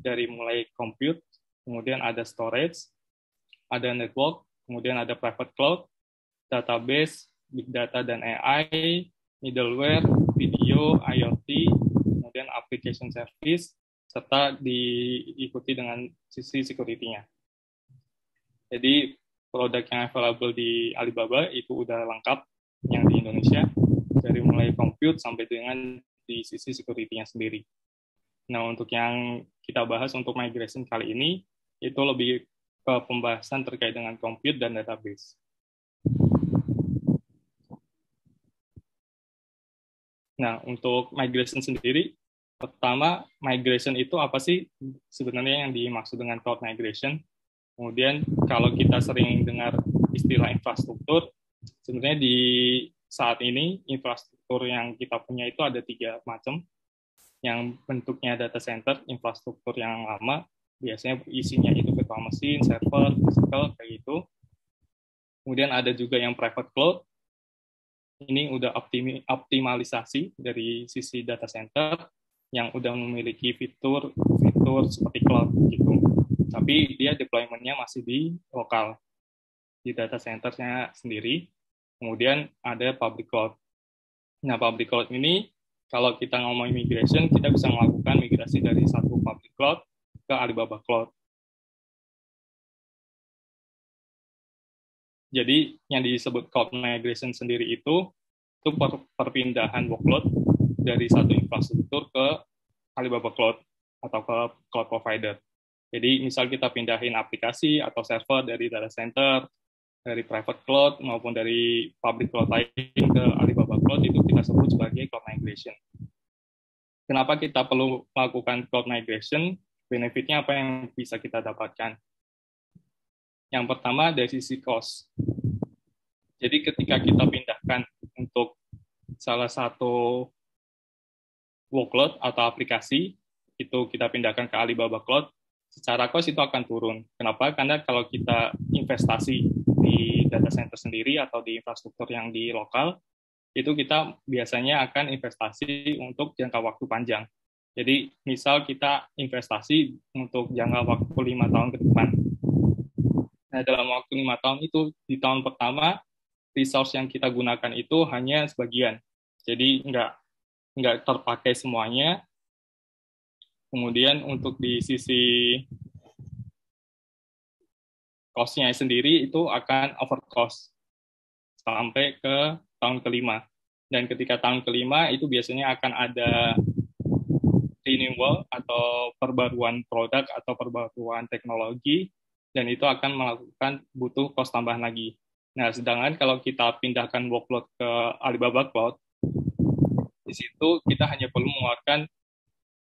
dari mulai compute, kemudian ada storage, ada network, kemudian ada private cloud, database, big data dan AI, middleware, video, IoT, kemudian application service, serta diikuti dengan sisi security-nya. Jadi produk yang available di Alibaba itu udah lengkap yang di Indonesia, dari mulai compute sampai dengan di sisi security-nya sendiri. Nah, untuk yang kita bahas untuk migration kali ini, itu lebih ke pembahasan terkait dengan compute dan database. Nah, untuk migration sendiri, pertama, migration itu apa sih sebenarnya yang dimaksud dengan cloud migration? Kemudian kalau kita sering dengar istilah infrastruktur, sebenarnya di saat ini infrastruktur yang kita punya itu ada 3 macam. Yang bentuknya data center, infrastruktur yang lama, biasanya isinya itu virtual machine, server, physical, kayak gitu. Kemudian ada juga yang private cloud, ini udah optimalisasi dari sisi data center, yang udah memiliki fitur seperti cloud gitu. Tapi dia deployment-nya masih di lokal, di data center-nya sendiri. Kemudian ada public cloud. Nah, public cloud ini, kalau kita ngomong migration, kita bisa melakukan migrasi dari satu public cloud ke Alibaba Cloud. Jadi, yang disebut cloud migration sendiri itu perpindahan workload dari satu infrastruktur ke Alibaba Cloud atau ke cloud provider. Jadi misal kita pindahin aplikasi atau server dari data center, dari private cloud maupun dari public cloud lain ke Alibaba Cloud, itu kita sebut sebagai cloud migration. Kenapa kita perlu melakukan cloud migration? Benefitnya apa yang bisa kita dapatkan? Yang pertama dari sisi cost. Jadi ketika kita pindahkan untuk salah satu workload atau aplikasi, itu kita pindahkan ke Alibaba Cloud, secara cost itu akan turun. Kenapa? Karena kalau kita investasi di data center sendiri atau di infrastruktur yang di lokal, itu kita biasanya akan investasi untuk jangka waktu panjang. Jadi misal kita investasi untuk jangka waktu 5 tahun ke depan. Nah, dalam waktu 5 tahun itu, di tahun pertama, resource yang kita gunakan itu hanya sebagian. Jadi nggak terpakai semuanya. Kemudian untuk di sisi cost-nya sendiri itu akan overcost sampai ke tahun kelima. Dan ketika tahun kelima itu biasanya akan ada renewal atau perbaruan produk atau perbaruan teknologi, dan itu akan melakukan butuh cost tambahan lagi. Nah, sedangkan kalau kita pindahkan workload ke Alibaba Cloud, di situ kita hanya perlu mengeluarkan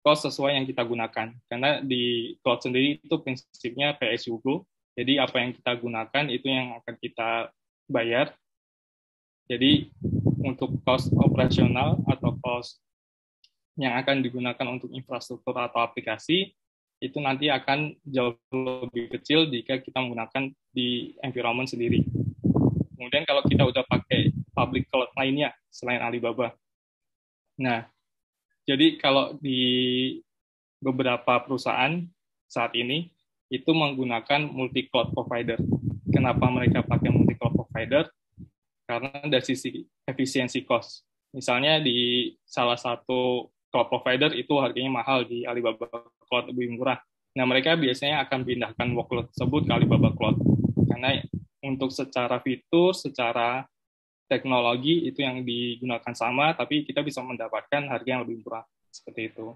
cost sesuai yang kita gunakan. Karena di cloud sendiri itu prinsipnya pay as you go. Jadi apa yang kita gunakan itu yang akan kita bayar. Jadi untuk cost operasional atau cost yang akan digunakan untuk infrastruktur atau aplikasi, itu nanti akan jauh lebih kecil jika kita menggunakan di environment sendiri. Kemudian kalau kita udah pakai public cloud lainnya selain Alibaba. Nah, jadi kalau di beberapa perusahaan saat ini itu menggunakan multi cloud provider. Kenapa mereka pakai multi cloud provider? Karena dari sisi efisiensi cost. Misalnya di salah satu cloud provider itu harganya mahal, di Alibaba Cloud lebih murah. Nah, mereka biasanya akan pindahkan workload tersebut ke Alibaba Cloud. Karena untuk secara fitur, secara teknologi itu yang digunakan sama, tapi kita bisa mendapatkan harga yang lebih murah. Seperti itu.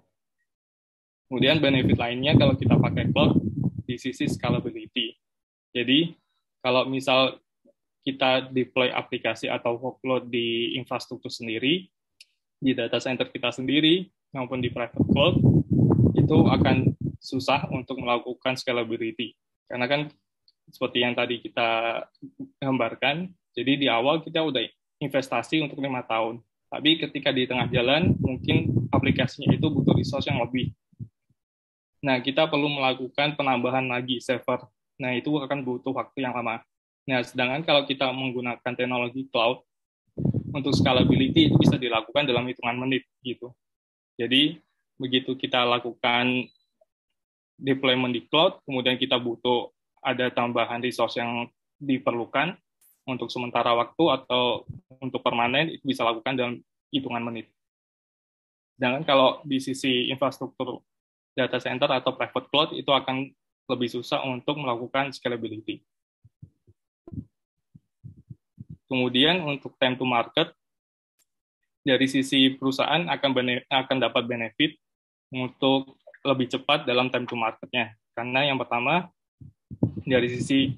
Kemudian benefit lainnya kalau kita pakai cloud, di sisi scalability. Jadi, kalau misal kita deploy aplikasi atau workload di infrastruktur sendiri, di data center kita sendiri, maupun di private cloud, itu akan susah untuk melakukan scalability. Karena kan seperti yang tadi kita gambarkan, jadi di awal kita udah investasi untuk 5 tahun. Tapi ketika di tengah jalan, mungkin aplikasinya itu butuh resource yang lebih. Nah, kita perlu melakukan penambahan lagi server. Nah, itu akan butuh waktu yang lama. Nah, sedangkan kalau kita menggunakan teknologi cloud, untuk scalability itu bisa dilakukan dalam hitungan menit gitu. Jadi, begitu kita lakukan deployment di cloud, kemudian kita butuh ada tambahan resource yang diperlukan untuk sementara waktu atau untuk permanen, itu bisa lakukan dalam hitungan menit. Sedangkan kalau di sisi infrastruktur data center atau private cloud, itu akan lebih susah untuk melakukan scalability. Kemudian untuk time to market, dari sisi perusahaan akan dapat benefit untuk lebih cepat dalam time to market-nya. Karena yang pertama, dari sisi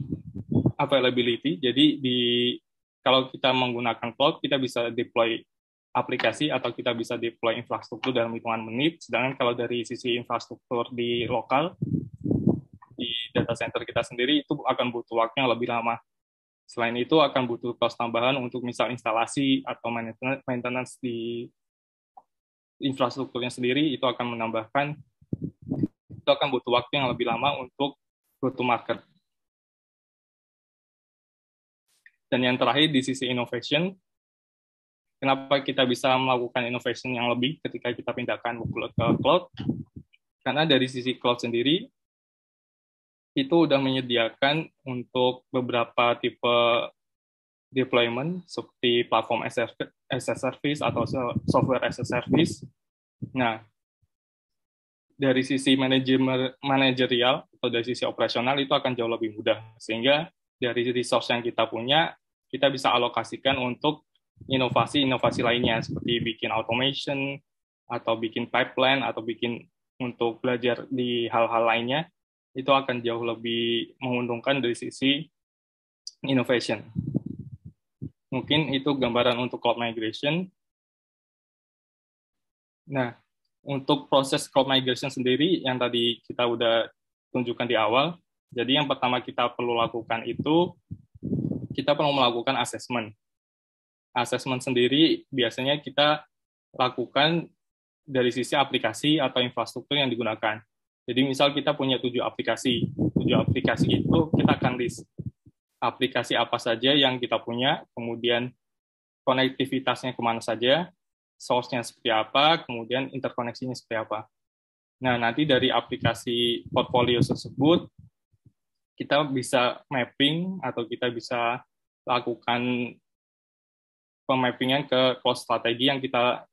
availability, jadi kalau kita menggunakan cloud, kita bisa deploy aplikasi atau kita bisa deploy infrastruktur dalam hitungan menit, sedangkan kalau dari sisi infrastruktur di lokal, di data center kita sendiri, itu akan butuh waktu yang lebih lama. Selain itu akan butuh cost tambahan untuk misal instalasi atau maintenance di infrastrukturnya sendiri, itu akan butuh waktu yang lebih lama untuk go to market. Dan yang terakhir di sisi innovation, kenapa kita bisa melakukan innovation yang lebih ketika kita pindahkan workload ke cloud? Karena dari sisi cloud sendiri, itu udah menyediakan untuk beberapa tipe deployment, seperti platform as a service atau software as a service. Nah, dari sisi manajerial atau dari sisi operasional itu akan jauh lebih mudah, sehingga dari resource yang kita punya, kita bisa alokasikan untuk inovasi-inovasi lainnya, seperti bikin automation, atau bikin pipeline, atau bikin untuk belajar di hal-hal lainnya, itu akan jauh lebih menguntungkan dari sisi innovation. Mungkin itu gambaran untuk cloud migration. Nah, untuk proses cloud migration sendiri, yang tadi kita udah tunjukkan di awal, jadi yang pertama kita perlu lakukan itu, kita perlu melakukan assessment. Assessment sendiri biasanya kita lakukan dari sisi aplikasi atau infrastruktur yang digunakan. Jadi misal kita punya 7 aplikasi. 7 aplikasi itu kita akan list aplikasi apa saja yang kita punya, kemudian konektivitasnya kemana saja, source-nya seperti apa, kemudian interkoneksinya seperti apa. Nah, nanti dari aplikasi portfolio tersebut, kita bisa mapping atau kita bisa lakukan pemappingan ke cloud strategi yang kita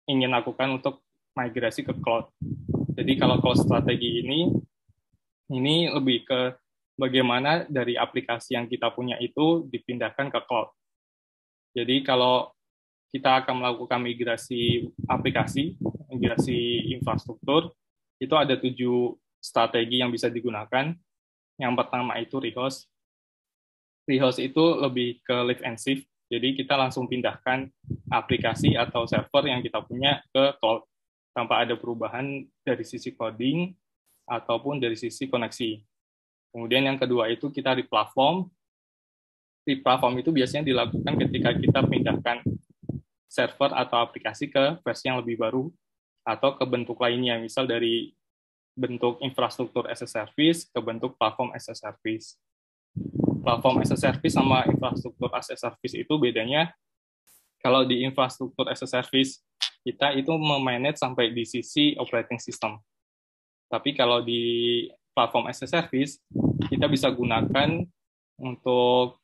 ingin lakukan untuk migrasi ke cloud. Jadi kalau cloud strategi ini lebih ke bagaimana dari aplikasi yang kita punya itu dipindahkan ke cloud. Jadi kalau kita akan melakukan migrasi aplikasi, migrasi infrastruktur, itu ada 7 strategi yang bisa digunakan. Yang pertama itu rehost. Rehost itu lebih ke lift and shift. Jadi kita langsung pindahkan aplikasi atau server yang kita punya ke cloud tanpa ada perubahan dari sisi coding ataupun dari sisi koneksi. Kemudian yang kedua itu kita replatform. Replatform itu biasanya dilakukan ketika kita pindahkan server atau aplikasi ke versi yang lebih baru atau ke bentuk lainnya, misal dari bentuk infrastruktur as a service ke bentuk platform as a service. Platform as a service sama infrastruktur as a service itu bedanya, kalau di infrastruktur as a service kita itu memanage sampai di sisi operating system. Tapi kalau di platform as a service, kita bisa gunakan untuk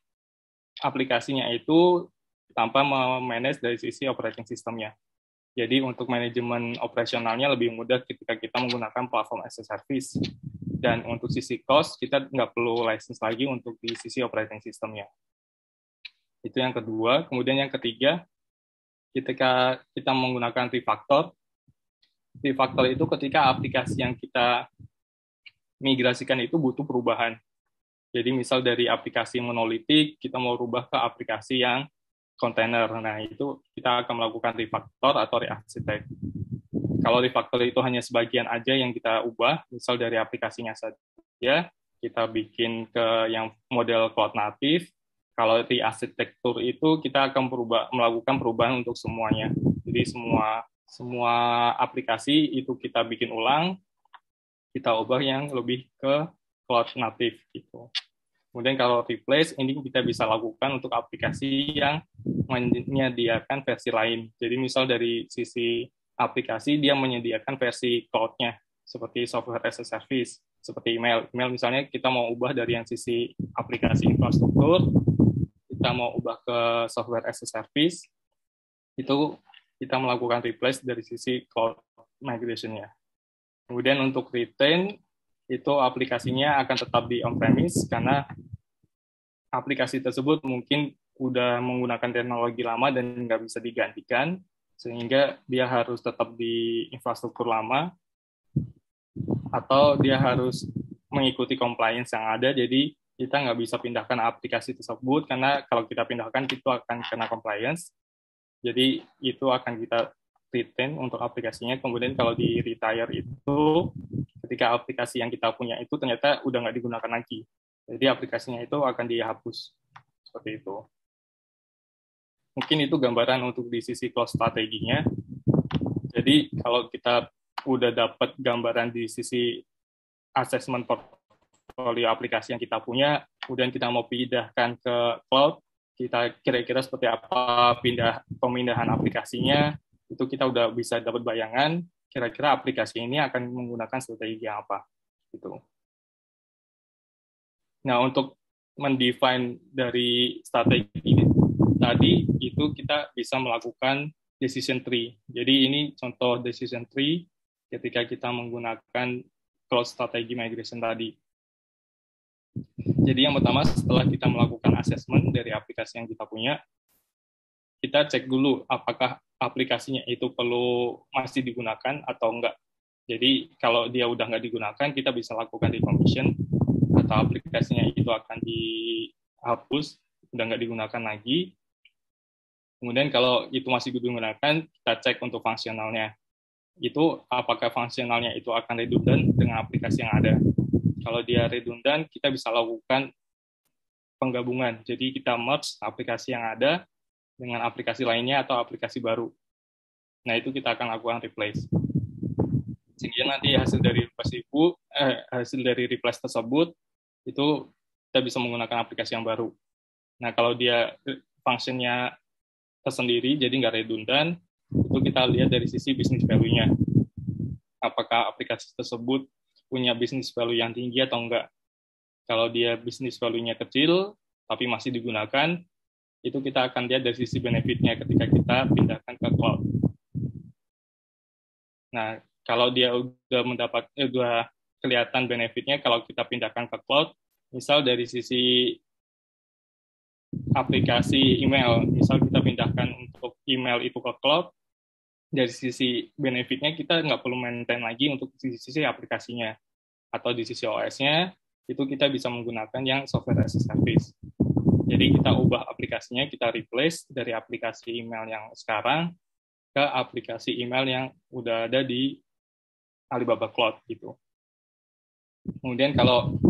aplikasinya itu tanpa memanage dari sisi operating system-nya. Jadi untuk manajemen operasionalnya lebih mudah ketika kita menggunakan platform as a service. Dan untuk sisi cost, kita nggak perlu license lagi untuk di sisi operating system-nya. Itu yang kedua. Kemudian yang ketiga, ketika kita menggunakan refactor itu ketika aplikasi yang kita migrasikan itu butuh perubahan. Jadi misal dari aplikasi monolitik, kita mau rubah ke aplikasi yang kontainer. Nah, itu kita akan melakukan refactor atau rearchitect. Kalau refactor itu hanya sebagian aja yang kita ubah, misal dari aplikasinya saja, kita bikin ke yang model cloud native. Kalau di arsitektur itu kita akan melakukan perubahan untuk semuanya. Jadi semua aplikasi itu kita bikin ulang, kita ubah yang lebih ke cloud native gitu. Kemudian kalau replace, ini kita bisa lakukan untuk aplikasi yang menyediakan versi lain. Jadi misal dari sisi aplikasi, dia menyediakan versi cloud-nya. seperti software as a service, seperti email. Email misalnya kita mau ubah dari yang sisi aplikasi infrastruktur, kita mau ubah ke software as a service, itu kita melakukan replace dari sisi cloud migration-nya. Kemudian untuk retain, itu aplikasinya akan tetap di on-premise karena aplikasi tersebut mungkin udah menggunakan teknologi lama dan nggak bisa digantikan, sehingga dia harus tetap di infrastruktur lama, atau dia harus mengikuti compliance yang ada, jadi kita nggak bisa pindahkan aplikasi tersebut, karena kalau kita pindahkan, itu akan kena compliance, jadi itu akan kita retain untuk aplikasinya. Kemudian kalau di retire itu, ketika aplikasi yang kita punya itu ternyata udah nggak digunakan lagi, jadi aplikasinya itu akan dihapus, seperti itu. Mungkin itu gambaran untuk di sisi cloud strateginya. Jadi kalau kita udah dapat gambaran di sisi assessment portfolio aplikasi yang kita punya, kemudian kita mau pindahkan ke cloud, kita kira-kira seperti apa pemindahan aplikasinya, itu kita udah bisa dapat bayangan, kira-kira aplikasi ini akan menggunakan strategi yang apa. Gitu. Nah, untuk mendefine dari strategi tadi, itu kita bisa melakukan decision tree. Jadi ini contoh decision tree ketika kita menggunakan cloud strategi migration tadi. Jadi yang pertama, setelah kita melakukan assessment dari aplikasi yang kita punya, kita cek dulu apakah aplikasinya itu masih digunakan atau enggak. Jadi kalau dia udah nggak digunakan, kita bisa lakukan decommission, atau aplikasinya itu akan dihapus, udah nggak digunakan lagi. Kemudian kalau itu masih digunakan, kita cek untuk fungsionalnya. Itu apakah fungsionalnya itu akan redundant dengan aplikasi yang ada. Kalau dia redundant, kita bisa lakukan penggabungan. Jadi kita merge aplikasi yang ada dengan aplikasi lainnya atau aplikasi baru. Nah, itu kita akan lakukan replace. Sehingga nanti hasil dari replace tersebut, itu kita bisa menggunakan aplikasi yang baru. Nah, kalau dia fungsinya tersendiri, jadi nggak redundant, itu kita lihat dari sisi business value-nya. Apakah aplikasi tersebut punya business value yang tinggi atau enggak. Kalau dia business value-nya kecil, tapi masih digunakan, itu kita akan lihat dari sisi benefit-nya ketika kita pindahkan ke cloud. Nah, kalau dia udah kelihatan benefit-nya, kalau kita pindahkan ke cloud, misal dari sisi aplikasi email, misal kita pindahkan untuk email itu ke cloud, dari sisi benefit-nya kita nggak perlu maintain lagi untuk sisi aplikasinya, atau di sisi OS-nya, itu kita bisa menggunakan yang software as a service. Jadi kita ubah aplikasinya, kita replace dari aplikasi email yang sekarang ke aplikasi email yang udah ada di Alibaba Cloud gitu. Kemudian kalau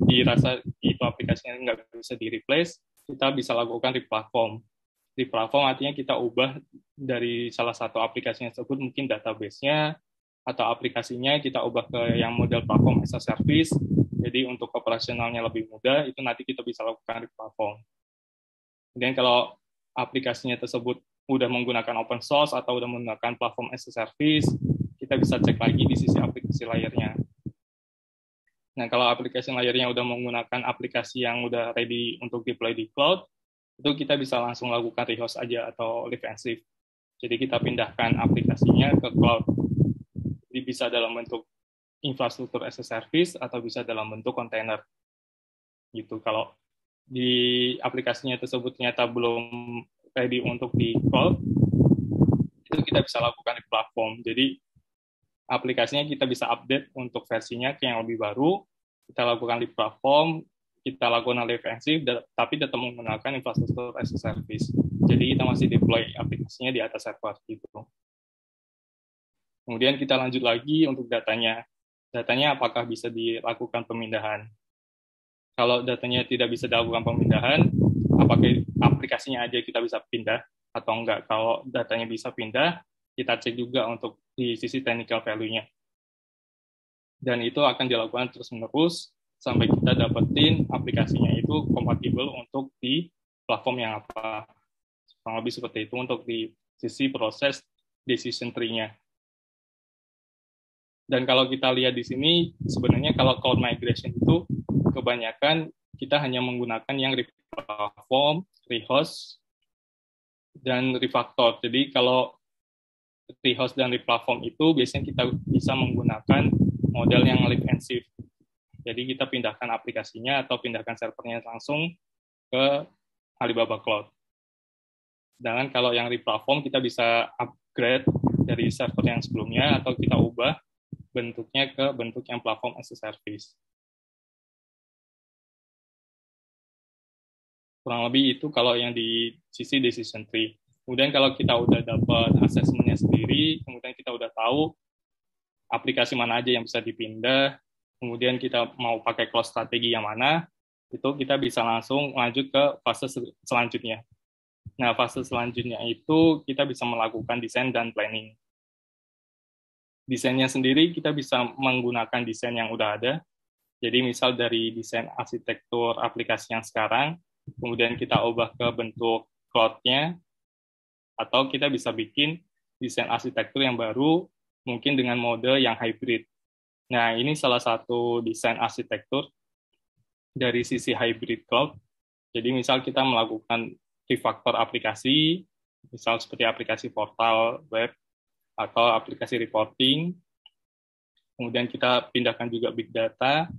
dirasa itu aplikasinya nggak bisa di-replace, kita bisa lakukan replatform. Replatform artinya kita ubah dari salah satu aplikasinya tersebut, mungkin database-nya, atau aplikasinya kita ubah ke yang model platform as a service. Jadi untuk operasionalnya lebih mudah, itu nanti kita bisa lakukan replatform. Kemudian kalau aplikasinya tersebut udah menggunakan open source atau udah menggunakan platform as a service, kita bisa cek lagi di sisi aplikasi layarnya. Nah, kalau aplikasi layarnya udah menggunakan aplikasi yang udah ready untuk deploy di cloud, itu kita bisa langsung lakukan rehost aja atau live and shift. Jadi kita pindahkan aplikasinya ke cloud. Jadi bisa dalam bentuk infrastruktur as a service atau bisa dalam bentuk kontainer. Gitu. Kalau di aplikasinya tersebut ternyata belum ready untuk di cloud, itu kita bisa lakukan di platform. Jadi aplikasinya kita bisa update untuk versinya ke yang lebih baru, kita lakukan di platform, kita lakukan live and shift, tapi tetap menggunakan infrastruktur as a service. Jadi kita masih deploy aplikasinya di atas server gitu. Kemudian kita lanjut lagi untuk datanya. Datanya apakah bisa dilakukan pemindahan? Kalau datanya tidak bisa dilakukan pemindahan, apakah aplikasinya aja kita bisa pindah atau enggak? Kalau datanya bisa pindah, kita cek juga untuk di sisi technical value-nya. Dan itu akan dilakukan terus-menerus sampai kita dapetin aplikasinya itu kompatibel untuk di platform yang apa. Kurang lebih seperti itu untuk di sisi proses decision tree-nya. Dan kalau kita lihat di sini, sebenarnya kalau cloud migration itu kebanyakan kita hanya menggunakan yang replatform, rehost, dan refactor. Jadi kalau rehost dan replatform itu biasanya kita bisa menggunakan model yang lift and shift. Jadi kita pindahkan aplikasinya atau pindahkan servernya langsung ke Alibaba Cloud. Sedangkan kalau yang replatform kita bisa upgrade dari server yang sebelumnya atau kita ubah bentuknya ke bentuk yang platform as a service. Kurang lebih itu kalau yang di sisi decision tree. Kemudian kalau kita udah dapat assessment-nya sendiri, kemudian kita udah tahu aplikasi mana aja yang bisa dipindah, kemudian kita mau pakai cloud strategi yang mana, itu kita bisa langsung lanjut ke fase selanjutnya. Nah, fase selanjutnya itu kita bisa melakukan desain dan planning. Desainnya sendiri kita bisa menggunakan desain yang udah ada. Jadi misal dari desain arsitektur aplikasi yang sekarang, kemudian kita ubah ke bentuk cloud-nya, atau kita bisa bikin desain arsitektur yang baru, mungkin dengan mode yang hybrid. Nah, ini salah satu desain arsitektur dari sisi hybrid cloud. Jadi misal kita melakukan refactor aplikasi, misal seperti aplikasi portal web, atau aplikasi reporting, kemudian kita pindahkan juga big data,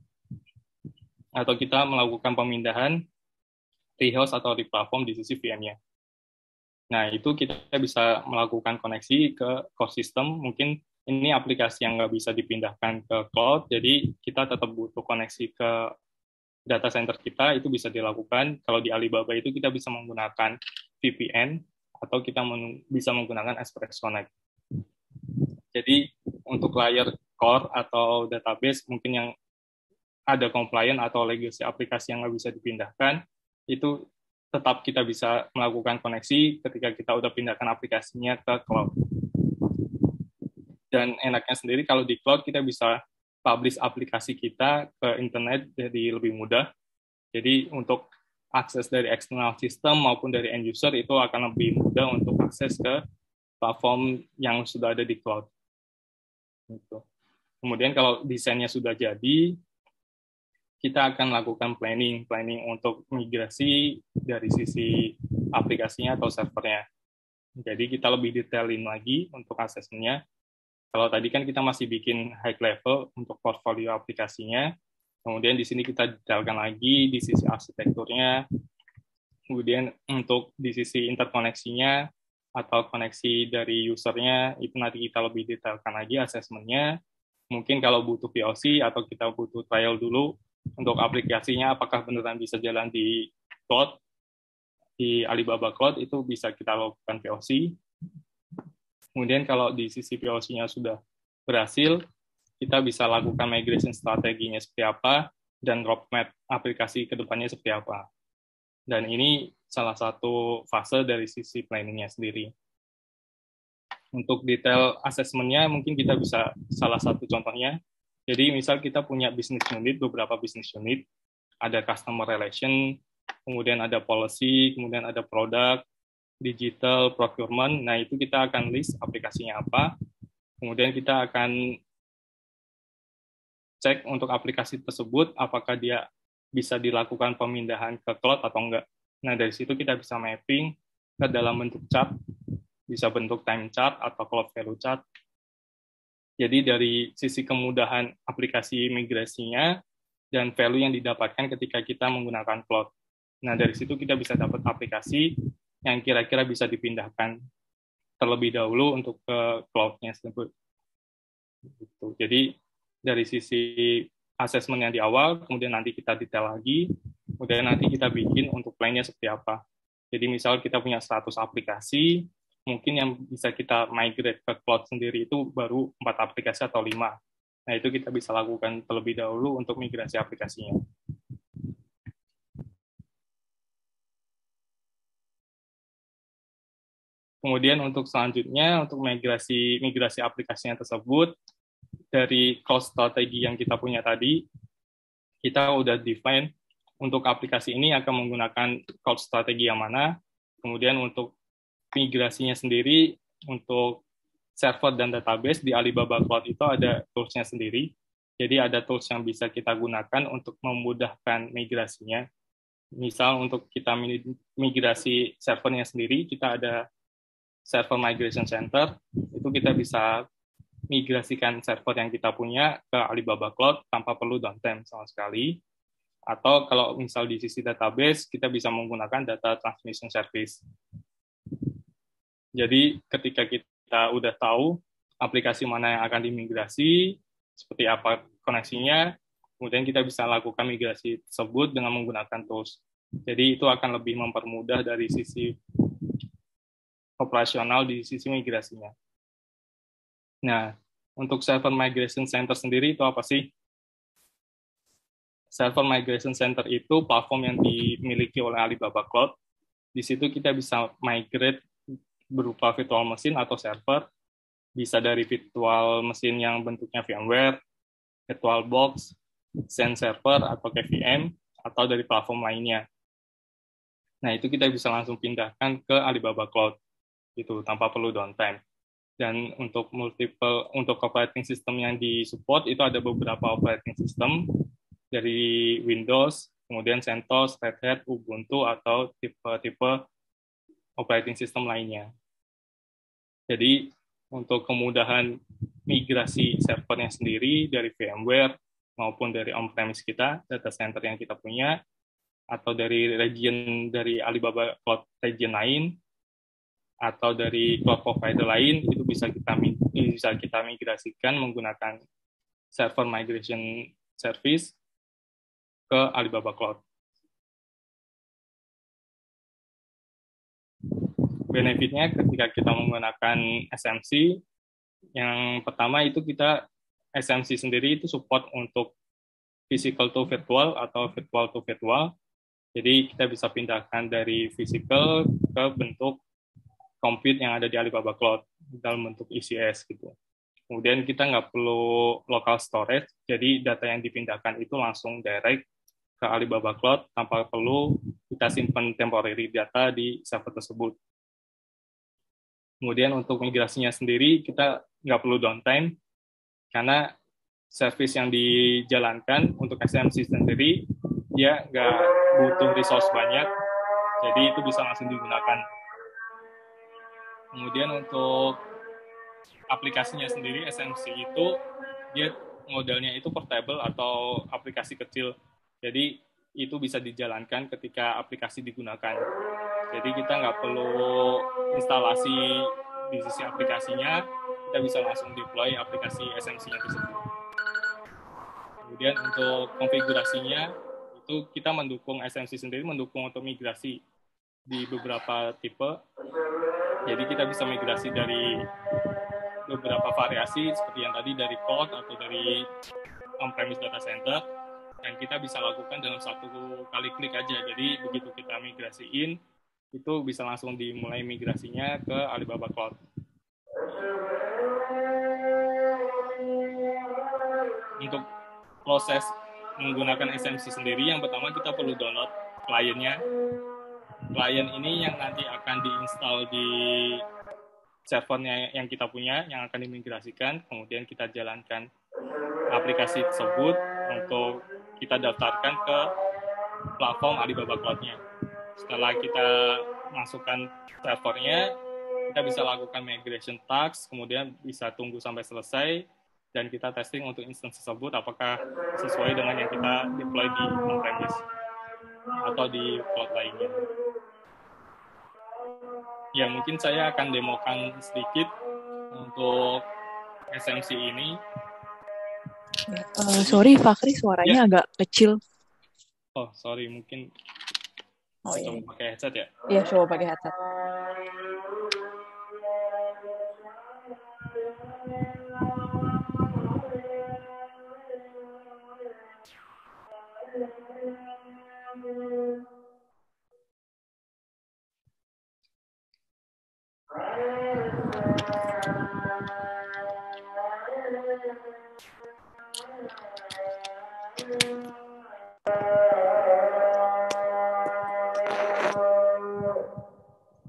atau kita melakukan pemindahan rehost atau replatform di sisi VM-nya. Nah, itu kita bisa melakukan koneksi ke core system, mungkin ini aplikasi yang nggak bisa dipindahkan ke cloud, jadi kita tetap butuh koneksi ke data center kita, itu bisa dilakukan. Kalau di Alibaba itu kita bisa menggunakan VPN, atau kita bisa menggunakan Express Connect. Jadi untuk layer core atau database mungkin yang ada compliant atau legacy aplikasi yang nggak bisa dipindahkan, itu tetap kita bisa melakukan koneksi ketika kita udah pindahkan aplikasinya ke cloud. Dan enaknya sendiri kalau di cloud kita bisa publish aplikasi kita ke internet jadi lebih mudah. Jadi untuk akses dari external system maupun dari end user itu akan lebih mudah untuk akses ke platform yang sudah ada di cloud. Gitu. Kemudian kalau desainnya sudah jadi, kita akan lakukan planning untuk migrasi dari sisi aplikasinya atau servernya. Jadi kita lebih detailin lagi untuk asesmennya. Kalau tadi kan kita masih bikin high level untuk portfolio aplikasinya, kemudian di sini kita detailkan lagi di sisi arsitekturnya, kemudian untuk di sisi interkoneksinya atau koneksi dari usernya, itu nanti kita lebih detailkan lagi asesmennya. Mungkin kalau butuh POC atau kita butuh trial dulu untuk aplikasinya, apakah beneran bisa jalan di cloud, di Alibaba Cloud, itu bisa kita lakukan POC. Kemudian kalau di sisi POC-nya sudah berhasil, kita bisa lakukan migration strateginya seperti apa, dan roadmap aplikasi ke depannya seperti apa. Dan ini salah satu fase dari sisi planning-nya sendiri. Untuk detail assessment-nya, mungkin kita bisa salah satu contohnya. Jadi misal kita punya business unit, beberapa business unit, ada customer relation, kemudian ada policy, kemudian ada product, digital, procurement. Nah, itu kita akan list aplikasinya apa. Kemudian kita akan cek untuk aplikasi tersebut, apakah dia bisa dilakukan pemindahan ke cloud atau enggak. Nah, dari situ kita bisa mapping ke dalam bentuk chart, bisa bentuk time chart atau cloud value chart. Jadi dari sisi kemudahan aplikasi migrasinya dan value yang didapatkan ketika kita menggunakan cloud. Nah, dari situ kita bisa dapat aplikasi yang kira-kira bisa dipindahkan terlebih dahulu untuk ke cloud-nya tersebut. Jadi dari sisi assessment yang di awal, kemudian nanti kita detail lagi, kemudian nanti kita bikin untuk plan-nya seperti apa. Jadi misal kita punya 100 aplikasi, mungkin yang bisa kita migrate ke cloud sendiri itu baru 4 aplikasi atau 5. Nah, itu kita bisa lakukan terlebih dahulu untuk migrasi aplikasinya. Kemudian untuk selanjutnya, untuk migrasi aplikasinya tersebut, dari cloud strategi yang kita punya tadi, kita udah define untuk aplikasi ini akan menggunakan cloud strategi yang mana, kemudian untuk migrasinya sendiri, untuk server dan database di Alibaba Cloud itu ada tools-nya sendiri. Jadi ada tools yang bisa kita gunakan untuk memudahkan migrasinya. Misal untuk kita migrasi servernya sendiri, kita ada server migration center, itu kita bisa migrasikan server yang kita punya ke Alibaba Cloud tanpa perlu downtime sama sekali. Atau kalau misal di sisi database, kita bisa menggunakan data transmission service. Jadi ketika kita udah tahu aplikasi mana yang akan dimigrasi, seperti apa koneksinya, kemudian kita bisa lakukan migrasi tersebut dengan menggunakan tools. Jadi itu akan lebih mempermudah dari sisi operasional di sisi migrasinya. Nah, untuk server migration center sendiri itu apa sih? Server migration center itu platform yang dimiliki oleh Alibaba Cloud. Di situ kita bisa migrate berupa virtual machine atau server, bisa dari virtual machine yang bentuknya VMware, VirtualBox, Xen Server atau KVM, atau dari platform lainnya. Nah, itu kita bisa langsung pindahkan ke Alibaba Cloud, itu tanpa perlu downtime. Dan untuk operating system yang disupport, itu ada beberapa operating system, dari Windows, kemudian CentOS, Red Hat, Ubuntu, atau tipe-tipe operating system lainnya. Jadi, untuk kemudahan migrasi servernya sendiri dari VMware maupun dari on-premise kita, data center yang kita punya, atau dari region dari Alibaba Cloud region lain, atau dari cloud provider lain, itu bisa kita migrasikan menggunakan server migration service ke Alibaba Cloud. Benefitnya ketika kita menggunakan SMC, yang pertama itu kita SMC sendiri itu support untuk physical to virtual atau virtual to virtual. Jadi kita bisa pindahkan dari physical ke bentuk compute yang ada di Alibaba Cloud dalam bentuk ECS gitu. Kemudian kita nggak perlu local storage, jadi data yang dipindahkan itu langsung direct ke Alibaba Cloud tanpa perlu kita simpan temporary data di server tersebut. Kemudian untuk migrasinya sendiri, kita nggak perlu downtime, karena service yang dijalankan untuk SMC sendiri, dia nggak butuh resource banyak, jadi itu bisa langsung digunakan. Kemudian untuk aplikasinya sendiri, SMC itu, dia modelnya itu portable atau aplikasi kecil, jadi itu bisa dijalankan ketika aplikasi digunakan. Jadi kita nggak perlu instalasi di sisi aplikasinya, kita bisa langsung deploy aplikasi SMC-nya tersebut. Kemudian untuk konfigurasinya, itu kita mendukung SMC sendiri, mendukung untuk migrasi di beberapa tipe. Jadi kita bisa migrasi dari beberapa variasi, seperti yang tadi dari cloud atau dari on-premise data center, dan kita bisa lakukan dalam satu kali klik aja. Jadi begitu kita migrasiin, itu bisa langsung dimulai migrasinya ke Alibaba Cloud. Untuk proses menggunakan SMC sendiri, yang pertama kita perlu download kliennya. Klien ini yang nanti akan diinstal di servernya yang kita punya, yang akan dimigrasikan, kemudian kita jalankan aplikasi tersebut untuk kita daftarkan ke platform Alibaba Cloud-nya. Setelah kita masukkan servernya, kita bisa lakukan migration task, kemudian bisa tunggu sampai selesai, dan kita testing untuk instance tersebut apakah sesuai dengan yang kita deploy di on-premise atau di cloud lainnya. Ya, mungkin saya akan demokan sedikit untuk SMC ini. Sorry, Fakri, suaranya agak kecil. Oh, sorry, mungkin coba pakai headset ya? Iya, coba pakai headset.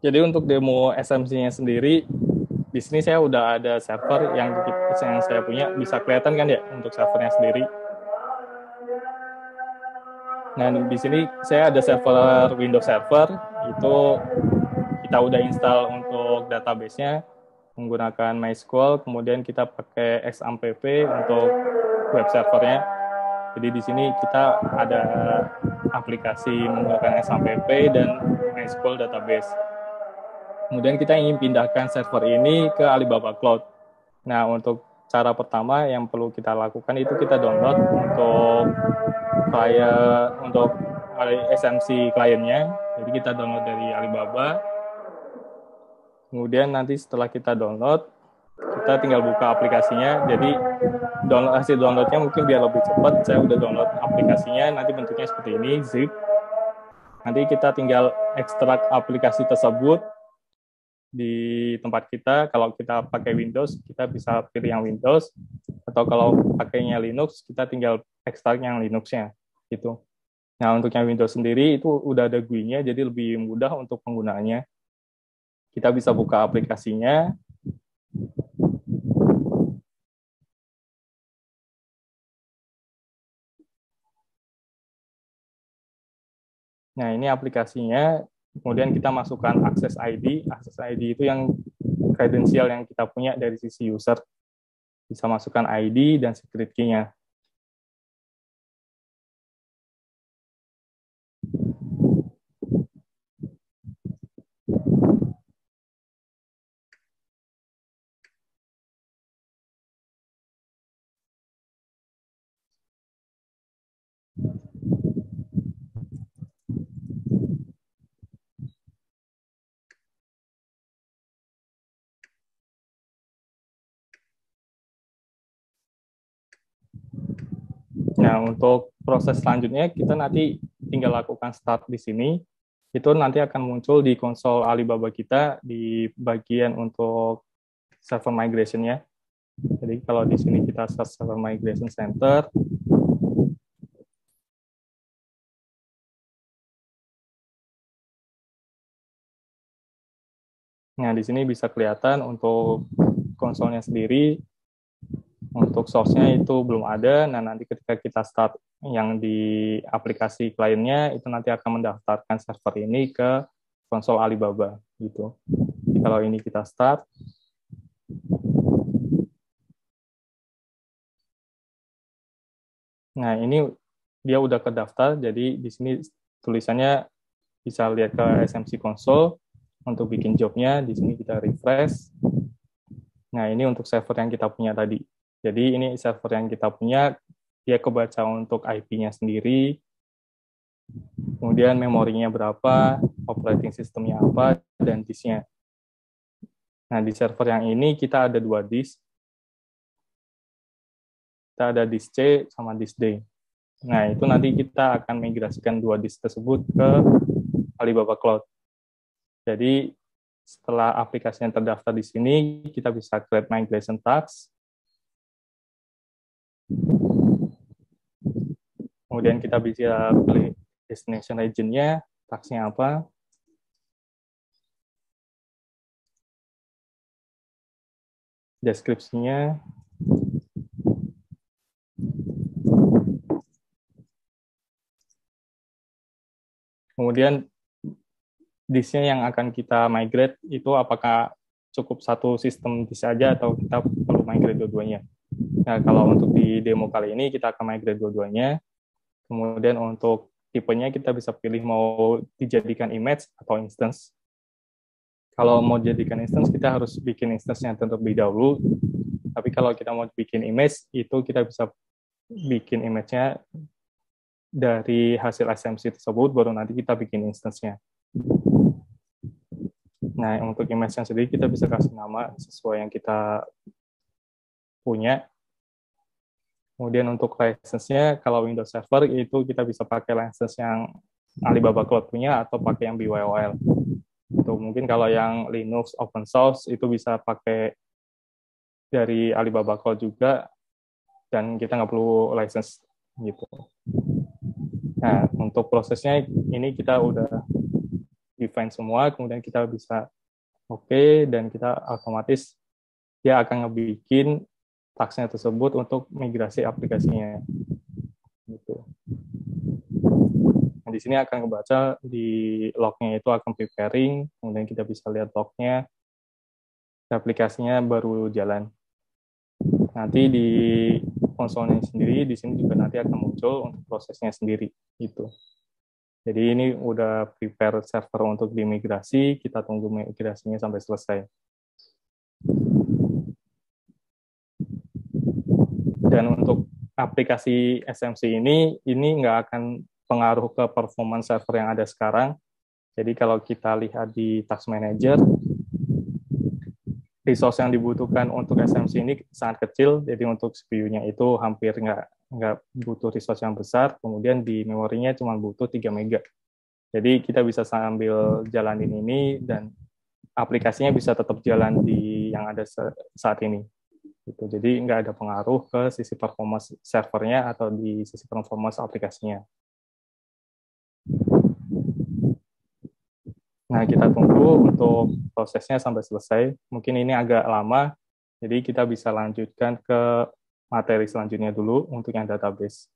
Jadi untuk demo SMC-nya sendiri, di sini saya udah ada server yang saya punya, bisa kelihatan kan ya untuk servernya sendiri. Nah, di sini saya ada server Windows Server, itu kita udah install untuk database-nya menggunakan MySQL, kemudian kita pakai XAMPP untuk web servernya. Jadi di sini kita ada aplikasi menggunakan XAMPP dan MySQL database. Kemudian kita ingin pindahkan server ini ke Alibaba Cloud. Nah, untuk cara pertama yang perlu kita lakukan itu kita download untuk SMC kliennya. Jadi kita download dari Alibaba. Kemudian nanti setelah kita download, kita tinggal buka aplikasinya. Jadi hasil downloadnya mungkin biar lebih cepat, saya udah download aplikasinya, nanti bentuknya seperti ini, zip. Nanti kita tinggal ekstrak aplikasi tersebut di tempat kita. Kalau kita pakai Windows, kita bisa pilih yang Windows, atau kalau pakainya Linux, kita tinggal ekstrak yang Linux-nya. Gitu. Nah, untuk yang Windows sendiri, itu udah ada GUI-nya, jadi lebih mudah untuk penggunaannya. Kita bisa buka aplikasinya. Nah, ini aplikasinya. Kemudian kita masukkan Access ID. Access ID itu yang kredensial yang kita punya dari sisi user. Bisa masukkan ID dan secret key-nya. Nah, untuk proses selanjutnya, kita nanti tinggal lakukan start di sini. Itu nanti akan muncul di konsol Alibaba kita di bagian untuk server migration-nya. Jadi kalau di sini kita search server migration center. Nah, di sini bisa kelihatan untuk konsolnya sendiri. Untuk source-nya itu belum ada. Nah, nanti ketika kita start yang di aplikasi kliennya, itu nanti akan mendaftarkan server ini ke konsol Alibaba. Gitu. Jadi kalau ini kita start. Nah, ini dia udah kedaftar. Jadi di sini tulisannya bisa lihat ke SMC console untuk bikin jobnya. Di sini kita refresh. Nah, ini untuk server yang kita punya tadi. Jadi ini server yang kita punya, dia kebaca untuk IP-nya sendiri, kemudian memorinya berapa, operating system-nya apa, dan disk-nya. Nah, di server yang ini kita ada 2 disk. Kita ada disk C sama disk D. Nah, itu nanti kita akan migrasikan 2 disk tersebut ke Alibaba Cloud. Jadi, setelah aplikasi yang terdaftar di sini, kita bisa create migration task. Kemudian kita bisa pilih destination region-nya, task-nya apa. Deskripsinya. Kemudian disk-nya yang akan kita migrate itu apakah cukup satu sistem disk saja atau kita perlu migrate dua-duanya. Nah, kalau untuk di demo kali ini kita akan migrate dua-duanya. Kemudian untuk tipenya kita bisa pilih mau dijadikan image atau instance. Kalau mau dijadikan instance, kita harus bikin instance-nya terlebih dahulu. Tapi kalau kita mau bikin image, itu kita bisa bikin image-nya dari hasil SMC tersebut, baru nanti kita bikin instance-nya. Nah, untuk image-nya sendiri kita bisa kasih nama sesuai yang kita punya. Kemudian untuk license-nya, kalau Windows Server itu kita bisa pakai license yang Alibaba Cloud punya atau pakai yang BYOL. Itu mungkin kalau yang Linux open source itu bisa pakai dari Alibaba Cloud juga, dan kita nggak perlu license gitu. Nah, untuk prosesnya ini kita udah define semua, kemudian kita bisa oke, dan kita otomatis dia akan ngebikin task-nya tersebut untuk migrasi aplikasinya. Gitu. Nah, di sini akan kebaca di log-nya itu akan preparing, kemudian kita bisa lihat log-nya, aplikasinya baru jalan. Nanti di konsolnya sendiri, di sini juga nanti akan muncul untuk prosesnya sendiri. Gitu. Jadi ini udah prepare server untuk dimigrasi, kita tunggu migrasinya sampai selesai. Dan untuk aplikasi SMC ini nggak akan pengaruh ke performance server yang ada sekarang. Jadi kalau kita lihat di Task Manager, resource yang dibutuhkan untuk SMC ini sangat kecil, jadi untuk CPU-nya itu hampir nggak butuh resource yang besar, kemudian di memorinya cuma butuh 3 MB. Jadi kita bisa sambil jalanin ini, dan aplikasinya bisa tetap jalan di yang ada saat ini. Gitu. Jadi nggak ada pengaruh ke sisi performance servernya atau di sisi performance aplikasinya. Nah, kita tunggu untuk prosesnya sampai selesai. Mungkin ini agak lama, jadi kita bisa lanjutkan ke materi selanjutnya dulu untuk yang database.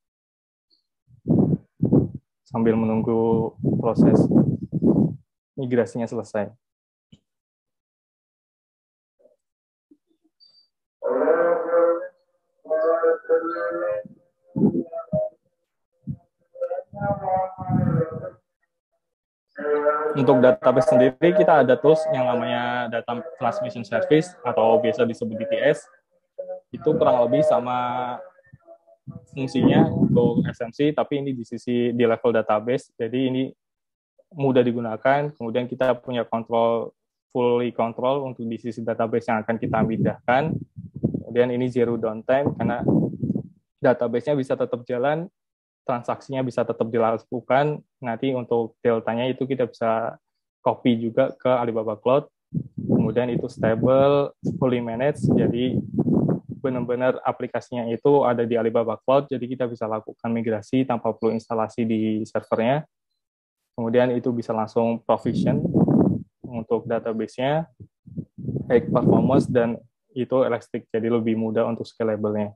Sambil menunggu proses migrasinya selesai. Untuk database sendiri, kita ada tools yang namanya Data Transmission Service, atau biasa disebut DTS. Itu kurang lebih sama fungsinya untuk SMC, tapi ini di level database, jadi ini mudah digunakan. Kemudian kita punya fully control untuk di sisi database yang akan kita pindahkan. Kemudian ini zero downtime, karena database-nya bisa tetap jalan, transaksinya bisa tetap dilakukan. Nanti untuk deltanya itu kita bisa copy juga ke Alibaba Cloud. Kemudian itu stable, fully managed, jadi benar-benar aplikasinya itu ada di Alibaba Cloud, jadi kita bisa lakukan migrasi tanpa perlu instalasi di servernya. Kemudian itu bisa langsung provision untuk database-nya, baik performance dan itu elastic, jadi lebih mudah untuk scalable-nya.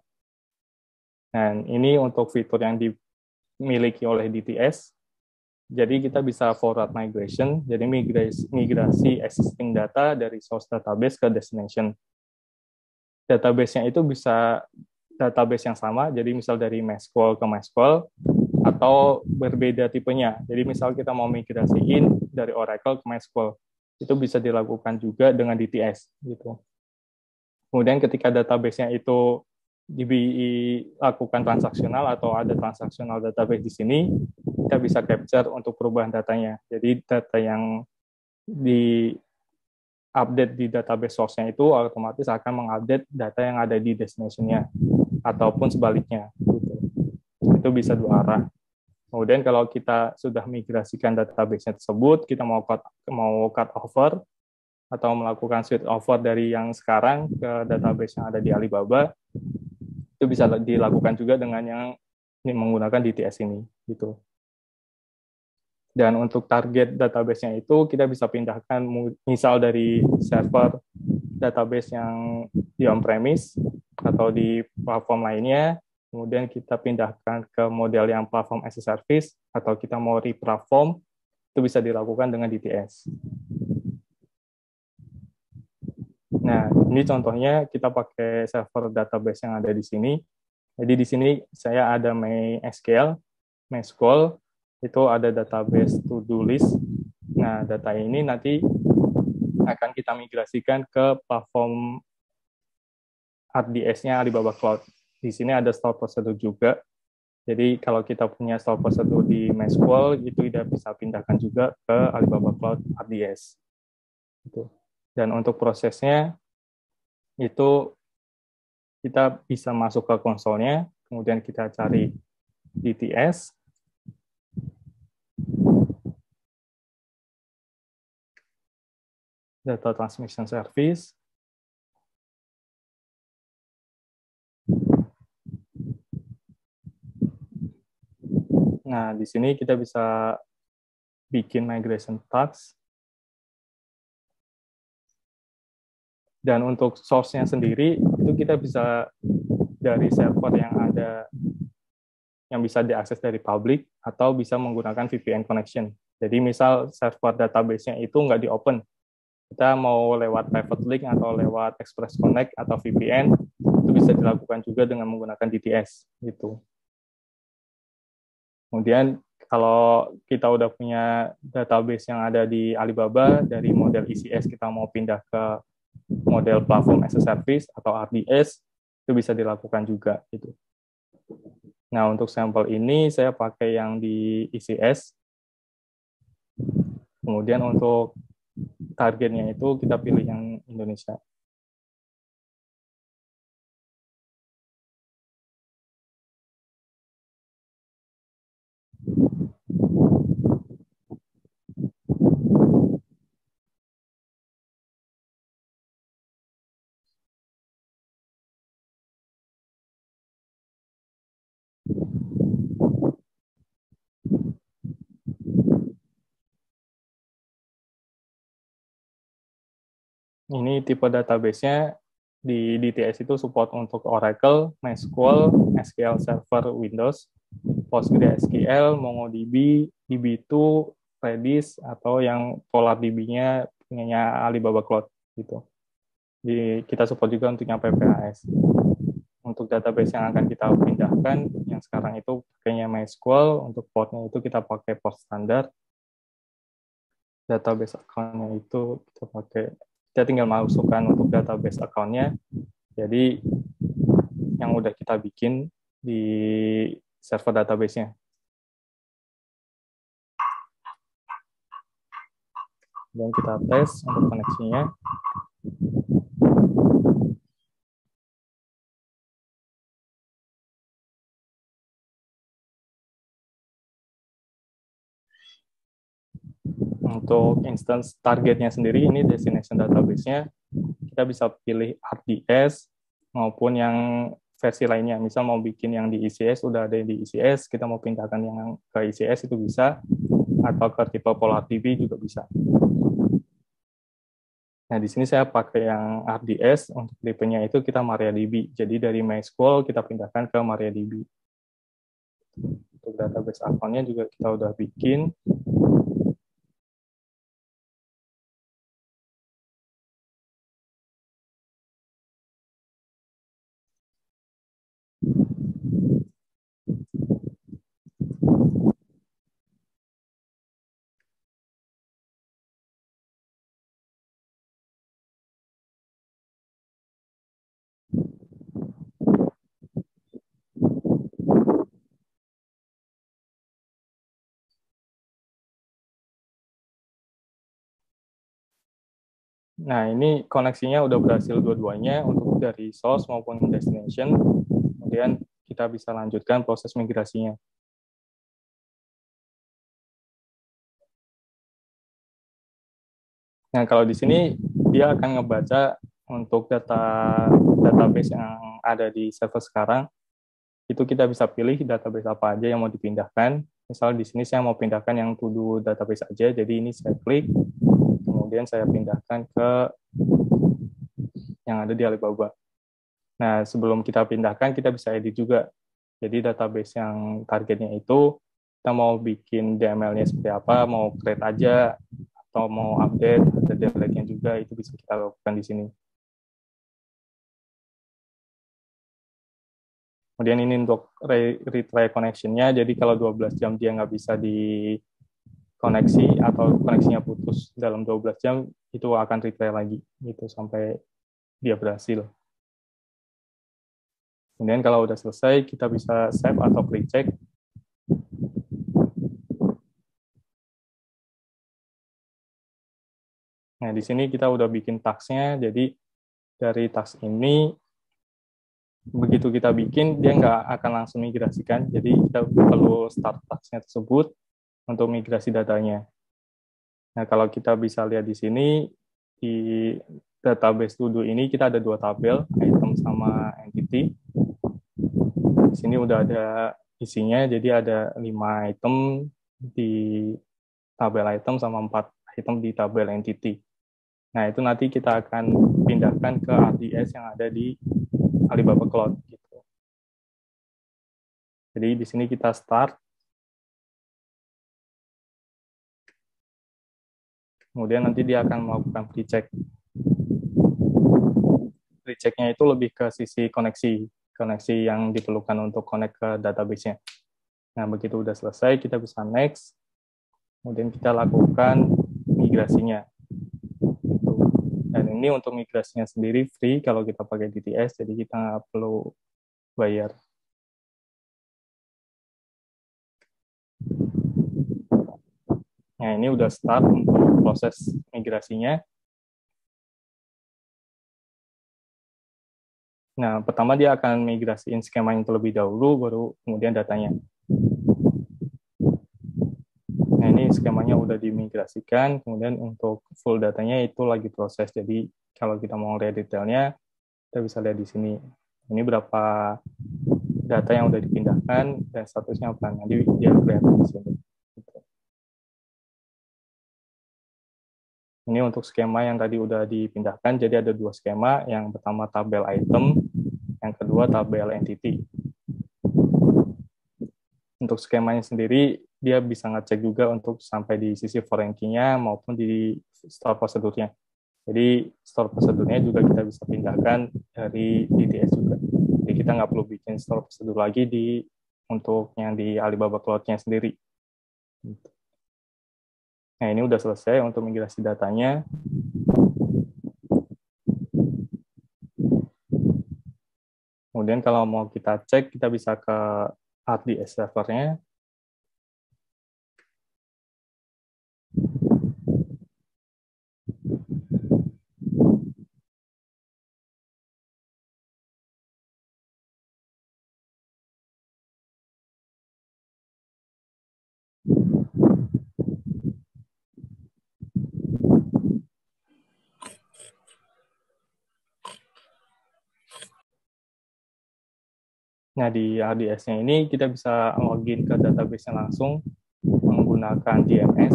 Dan ini untuk fitur yang dimiliki oleh DTS. Jadi kita bisa forward migration, jadi migrasi existing data dari source database ke destination. Database-nya itu bisa database yang sama, jadi misal dari MySQL ke MySQL, atau berbeda tipenya. Jadi misal kita mau migrasiin dari Oracle ke MySQL, itu bisa dilakukan juga dengan DTS. Gitu. Kemudian ketika database-nya itu dilakukan transaksional atau ada transaksional database di sini, kita bisa capture untuk perubahan datanya. Jadi data yang di update di database source-nya itu otomatis akan mengupdate data yang ada di destination-nya, ataupun sebaliknya. Gitu. Itu bisa dua arah. Kemudian kalau kita sudah migrasikan database-nya tersebut, kita mau cut over, atau melakukan switch over dari yang sekarang ke database yang ada di Alibaba, itu bisa dilakukan juga dengan yang menggunakan DTS ini. Gitu. Dan untuk target database-nya itu kita bisa pindahkan misal dari server database yang di on-premise atau di platform lainnya, kemudian kita pindahkan ke model yang platform as a service, atau kita mau re-platform, itu bisa dilakukan dengan DTS. Nah, ini contohnya kita pakai server database yang ada di sini. Jadi di sini saya ada MySQL, itu ada database to-do list. Nah, data ini nanti akan kita migrasikan ke platform RDS-nya Alibaba Cloud. Di sini ada store procedure juga. Jadi kalau kita punya store procedure di MySQL, itu tidak bisa pindahkan juga ke Alibaba Cloud RDS. Dan untuk prosesnya, itu kita bisa masuk ke konsolnya, kemudian kita cari DTS, Data Transmission Service. Nah, di sini kita bisa bikin migration task. Dan untuk source-nya sendiri, itu kita bisa dari server yang ada, yang bisa diakses dari public, atau bisa menggunakan VPN connection. Jadi misal server database-nya itu nggak di-open, kita mau lewat private link atau lewat Express Connect atau VPN, itu bisa dilakukan juga dengan menggunakan DTS gitu. Kemudian kalau kita udah punya database yang ada di Alibaba, dari model ECS kita mau pindah ke model Platform as a Service atau RDS, itu bisa dilakukan juga gitu. Nah, untuk sampel ini saya pakai yang di ECS. Kemudian untuk targetnya itu kita pilih yang Indonesia. Ini tipe database-nya di DTS itu support untuk Oracle, MySQL, SQL Server Windows, PostgreSQL, MongoDB, DB2, Redis, atau yang PolarDB-nya punyanya Alibaba Cloud gitu. Kita support juga untuk yang PPAS. Untuk database yang akan kita pindahkan, yang sekarang itu pakainya MySQL, untuk portnya itu kita pakai port standar. Database account-nya itu kita tinggal masukkan untuk database account-nya. Jadi yang udah kita bikin di server database-nya. Dan kita tes untuk koneksinya. Untuk instance targetnya sendiri, ini destination database-nya, kita bisa pilih RDS maupun yang versi lainnya. Misal mau bikin yang di ECS, udah ada di ECS, kita mau pindahkan yang ke ECS itu bisa, atau ke tipe PolarDB juga bisa. Nah, di sini saya pakai yang RDS, untuk tipenya itu kita MariaDB. Jadi dari MySQL kita pindahkan ke MariaDB. Untuk database account-nya juga kita udah bikin. Nah, ini koneksinya udah berhasil dua-duanya untuk dari source maupun destination. Kemudian kita bisa lanjutkan proses migrasinya. Nah, kalau di sini dia akan ngebaca untuk database yang ada di server sekarang. Itu kita bisa pilih database apa aja yang mau dipindahkan. Misal di sini saya mau pindahkan yang to do database aja, jadi ini saya klik, kemudian saya pindahkan ke yang ada di Alibaba. Nah, sebelum kita pindahkan, kita bisa edit juga. Jadi database yang targetnya itu, kita mau bikin DML-nya seperti apa, mau create aja, atau mau update, ada delete-nya juga, itu bisa kita lakukan di sini. Kemudian ini untuk retry connection-nya, jadi kalau 12 jam dia nggak bisa dikoneksi atau koneksinya putus dalam 12 jam, itu akan retry lagi, gitu sampai dia berhasil. Kemudian kalau udah selesai, kita bisa save atau klik cek. Nah, di sini kita udah bikin task-nya, jadi dari task ini, begitu kita bikin, dia nggak akan langsung migrasikan, jadi kita perlu start task-nya tersebut untuk migrasi datanya. Nah, kalau kita bisa lihat di sini, di database to do ini kita ada dua tabel, item sama entity. Di sini udah ada isinya, jadi ada 5 item di tabel item sama 4 item di tabel entity. Nah, itu nanti kita akan pindahkan ke RDS yang ada di Alibaba Cloud gitu. Jadi di sini kita start. Kemudian nanti dia akan melakukan pre-check. Pre-checknya itu lebih ke sisi koneksi yang diperlukan untuk connect ke database-nya. Nah, begitu udah selesai, kita bisa next. Kemudian kita lakukan migrasinya. Dan ini untuk migrasinya sendiri free kalau kita pakai DTS, jadi kita nggak perlu bayar. Nah, ini udah start untuk proses migrasinya. Nah, pertama dia akan migrasiin skemanya terlebih dahulu, baru kemudian datanya. Nah, ini skemanya udah dimigrasikan, kemudian untuk full datanya itu lagi proses. Jadi, kalau kita mau lihat detailnya, kita bisa lihat di sini. Ini berapa data yang udah dipindahkan, dan statusnya apa. Nanti dia kelihatan di sini. Ini untuk skema yang tadi udah dipindahkan, jadi ada dua skema. Yang pertama tabel item, yang kedua tabel entity. Untuk skemanya sendiri, dia bisa ngecek juga untuk sampai di sisi for ranking-nya maupun di store prosedurnya. Jadi store prosedurnya juga kita bisa pindahkan dari DTS juga. Jadi kita nggak perlu bikin store prosedur lagi untuk yang di Alibaba Cloud-nya sendiri. Nah, ini udah selesai untuk migrasi datanya. Kemudian kalau mau kita cek, kita bisa ke RDS servernya. Nah, di RDS-nya ini kita bisa login ke database-nya langsung menggunakan DMS.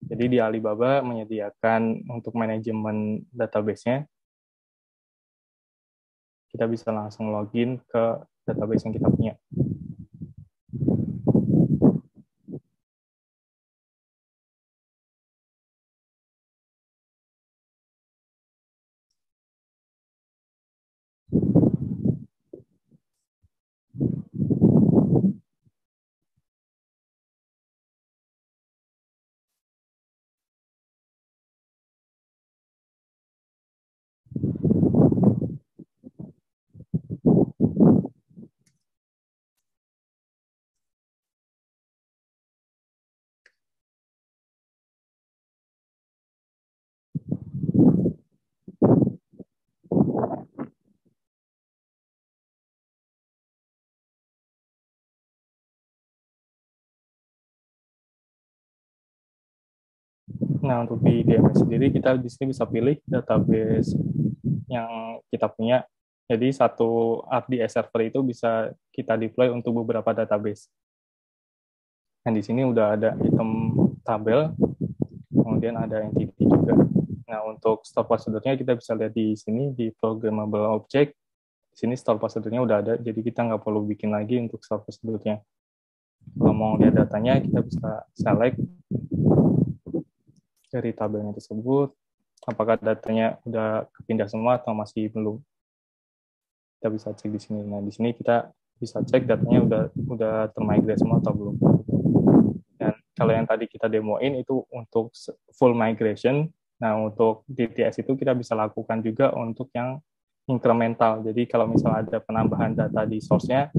Jadi di Alibaba menyediakan untuk manajemen database-nya. Kita bisa langsung login ke database yang kita punya. Nah, untuk di DMS sendiri, kita di sini bisa pilih database yang kita punya. Jadi, satu RDS server itu bisa kita deploy untuk beberapa database. Dan di sini udah ada item tabel, kemudian ada entity juga. Nah, untuk store prosedurnya kita bisa lihat di sini, di programmable object. Di sini store prosedurnya udah ada, jadi kita nggak perlu bikin lagi untuk store prosedurnya. Kalau mau lihat datanya, kita bisa select dari tabelnya tersebut, apakah datanya udah kepindah semua atau masih belum. Kita bisa cek di sini. Nah, di sini kita bisa cek datanya udah termigrate semua atau belum. Dan kalau yang tadi kita demoin itu untuk full migration. Nah, untuk DTS itu kita bisa lakukan juga untuk yang incremental. Jadi kalau misalnya ada penambahan data di source-nya,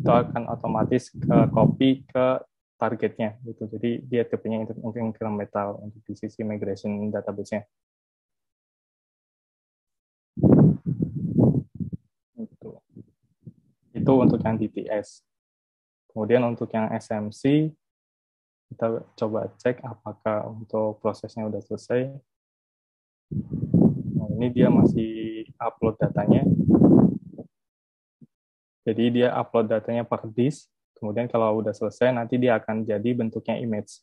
itu akan otomatis ke copy ke targetnya gitu. Jadi dia tipenya incremental untuk di sisi migration database-nya. Itu untuk yang DTS. Kemudian untuk yang SMC, kita coba cek apakah untuk prosesnya udah selesai. Nah, ini dia masih upload datanya. Jadi dia upload datanya per disk, kemudian kalau udah selesai, nanti dia akan jadi bentuknya image.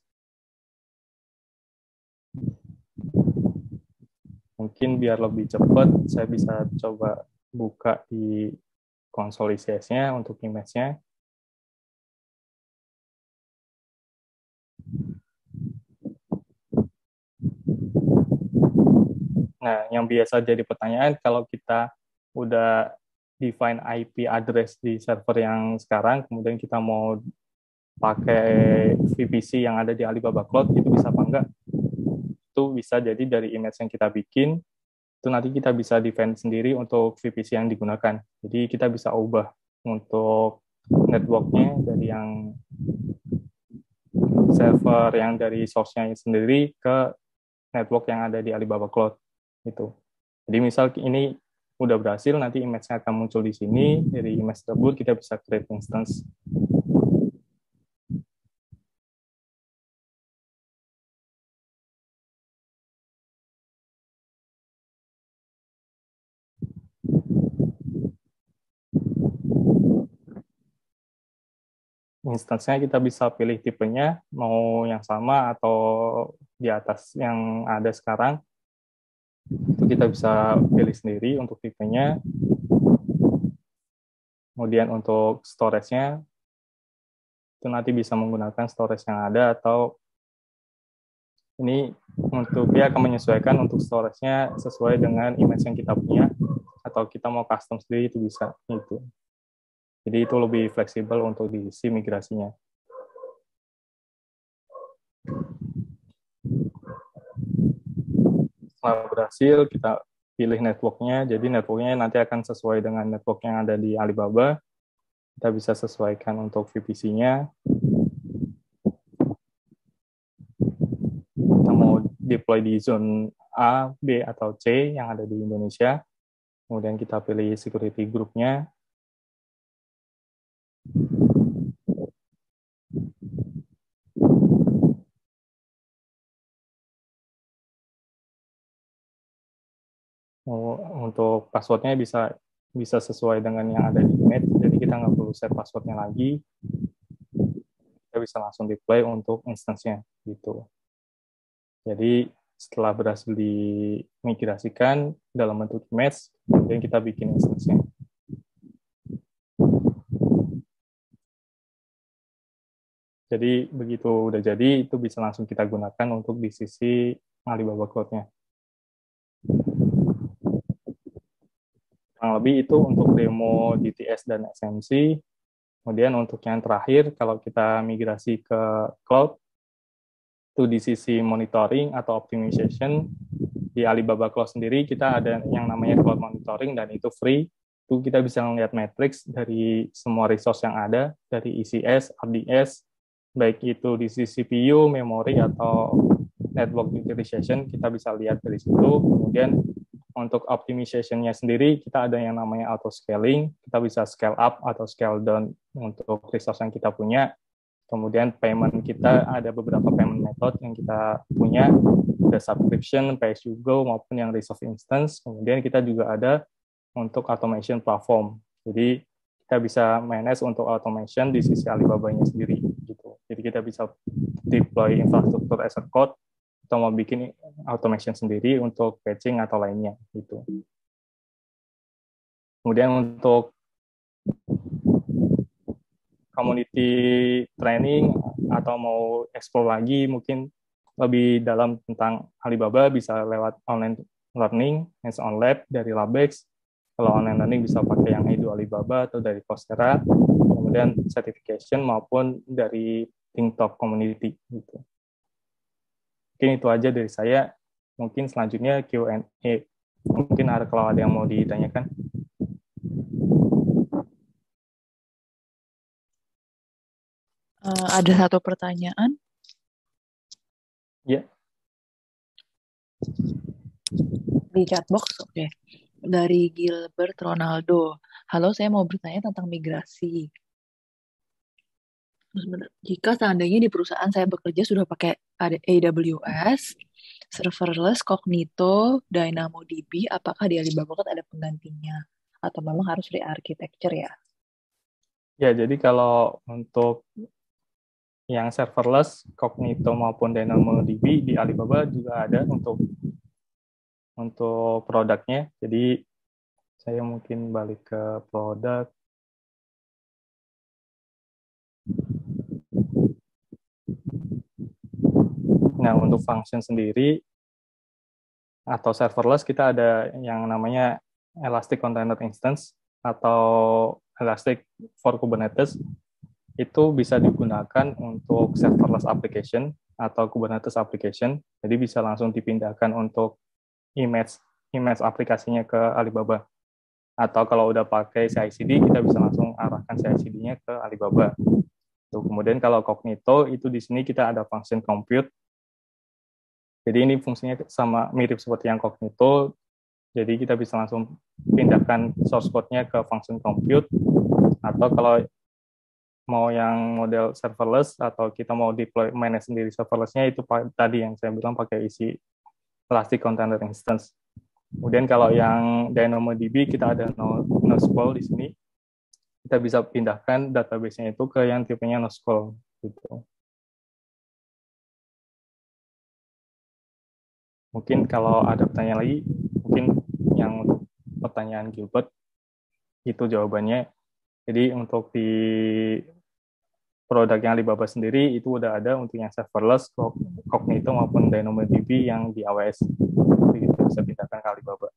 Mungkin biar lebih cepat, saya bisa coba buka di konsol ICS-nya untuk image-nya. Nah, yang biasa jadi pertanyaan, kalau kita udah define IP address di server yang sekarang, kemudian kita mau pakai VPC yang ada di Alibaba Cloud, itu bisa apa enggak? Itu bisa jadi dari image yang kita bikin, itu nanti kita bisa define sendiri untuk VPC yang digunakan. Jadi kita bisa ubah untuk networknya dari yang server yang dari source-nya sendiri ke network yang ada di Alibaba Cloud. Itu. Jadi misal ini udah berhasil, nanti image-nya akan muncul di sini, dari image tersebut kita bisa create instance. Instance-nya kita bisa pilih tipenya, mau yang sama atau di atas yang ada sekarang. Itu kita bisa pilih sendiri untuk tipenya. Kemudian untuk storage-nya, itu nanti bisa menggunakan storage yang ada, atau ini untuk dia akan menyesuaikan untuk storage-nya sesuai dengan image yang kita punya, atau kita mau custom sendiri itu bisa. Gitu. Jadi itu lebih fleksibel untuk di sisi migrasinya. Setelah berhasil, kita pilih networknya. Jadi networknya nanti akan sesuai dengan network yang ada di Alibaba. Kita bisa sesuaikan untuk VPC-nya. Kita mau deploy di zone A, B, atau C yang ada di Indonesia. Kemudian kita pilih security group-nya. Untuk passwordnya bisa sesuai dengan yang ada di image, jadi kita nggak perlu set passwordnya lagi, kita bisa langsung deploy untuk instance-nya gitu. Jadi setelah berhasil dimigrasikan dalam bentuk image, kemudian kita bikin instance-nya. Jadi begitu udah jadi, itu bisa langsung kita gunakan untuk di sisi Alibaba Cloud-nya. Kurang lebih itu untuk demo DTS dan SMC. Kemudian untuk yang terakhir, kalau kita migrasi ke cloud, itu di sisi monitoring atau optimization, di Alibaba Cloud sendiri kita ada yang namanya cloud monitoring, dan itu free. Itu kita bisa melihat matrix dari semua resource yang ada, dari ECS, RDS, baik itu di sisi CPU, memori, atau network utilization, kita bisa lihat dari situ. Kemudian untuk optimization-nya sendiri, kita ada yang namanya auto scaling, kita bisa scale up atau scale down untuk resource yang kita punya. Kemudian payment kita ada beberapa payment method yang kita punya, ada subscription, pay as you go, maupun yang resource instance. Kemudian kita juga ada untuk automation platform. Jadi kita bisa manage untuk automation di sisi Alibaba-nya sendiri. Gitu. Jadi kita bisa deploy infrastruktur as a code, atau mau bikin automation sendiri untuk patching atau lainnya. Gitu. Kemudian untuk community training atau mau explore lagi mungkin lebih dalam tentang Alibaba, bisa lewat online learning, hands-on lab dari Labex. Kalau online learning bisa pakai yang Edu Alibaba atau dari Coursera. Kemudian certification maupun dari ThinkTalk Community. Gitu. Mungkin itu aja dari saya. Mungkin selanjutnya Q&A. Mungkin kalau ada yang mau ditanyakan. Ada satu pertanyaan. Ya. Di chatbox, oke. Dari Gilbert Ronaldo. Halo, saya mau bertanya tentang migrasi. Jika seandainya di perusahaan saya bekerja sudah pakai AWS, serverless, Cognito, DynamoDB, apakah di Alibaba ada penggantinya? Atau memang harus re-architecture ya? Ya, jadi kalau untuk yang serverless, Cognito maupun DynamoDB di Alibaba juga ada untuk untuk produknya. Jadi saya mungkin balik ke produk. Nah, untuk function sendiri atau serverless kita ada yang namanya Elastic Container Instance atau Elastic for Kubernetes. Itu bisa digunakan untuk serverless application atau Kubernetes application. Jadi bisa langsung dipindahkan untuk image aplikasinya ke Alibaba. Atau kalau udah pakai CI/CD, kita bisa langsung arahkan CI/CD-nya ke Alibaba. Tuh, kemudian kalau Cognito, itu di sini kita ada function compute. Jadi ini fungsinya sama mirip seperti yang Cognito. Jadi kita bisa langsung pindahkan source code-nya ke function compute. Atau kalau mau yang model serverless atau kita mau deploy manage sendiri serverless-nya, itu tadi yang saya bilang pakai isi Elastic Container Instance. Kemudian kalau yang DynamoDB kita ada NoSQL di sini. Kita bisa pindahkan database-nya itu ke yang tipenya NoSQL gitu. Mungkin kalau ada pertanyaan lagi, mungkin yang untuk pertanyaan Gilbert itu jawabannya. Jadi untuk di produk yang Alibaba sendiri itu udah ada untuk yang serverless, Cognito maupun DynamoDB yang di AWS. Jadi kita bisa pindahkan ke Alibaba.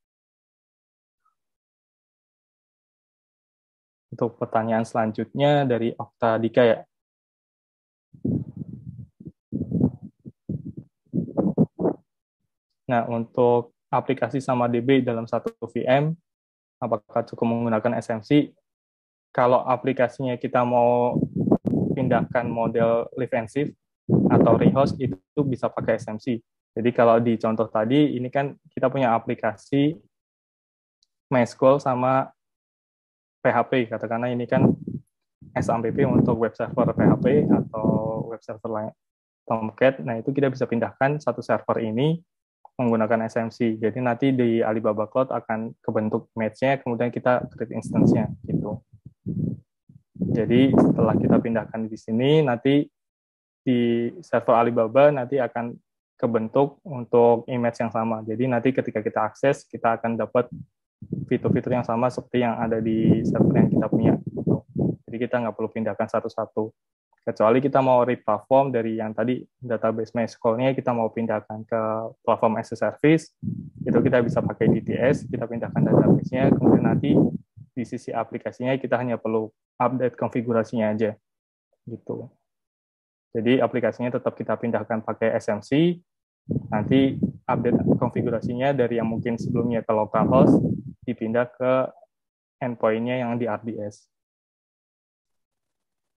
Untuk pertanyaan selanjutnya dari Okta Dika ya. Nah, untuk aplikasi sama DB dalam satu VM, apakah cukup menggunakan SMC? Kalau aplikasinya kita mau pindahkan model live and shift atau rehost, itu bisa pakai SMC. Jadi kalau di contoh tadi, ini kan kita punya aplikasi MySQL sama PHP, katakanlah ini kan SAMPP untuk web server PHP atau web server lain Tomcat. Nah, itu kita bisa pindahkan satu server ini menggunakan SMC. Jadi nanti di Alibaba Cloud akan kebentuk image-nya, kemudian kita create instance-nya gitu. Jadi setelah kita pindahkan di sini, nanti di server Alibaba nanti akan kebentuk untuk image yang sama. Jadi nanti ketika kita akses, kita akan dapat fitur-fitur yang sama seperti yang ada di server yang kita punya. Jadi kita nggak perlu pindahkan satu-satu. Kecuali kita mau re-platform dari yang tadi database MySQL-nya kita mau pindahkan ke platform as a service, itu kita bisa pakai DTS, kita pindahkan database-nya, kemudian nanti di sisi aplikasinya kita hanya perlu update konfigurasinya aja. Gitu. Jadi aplikasinya tetap kita pindahkan pakai SMC, nanti update konfigurasinya dari yang mungkin sebelumnya ke localhost, dipindah ke endpoint-nya yang di RDS.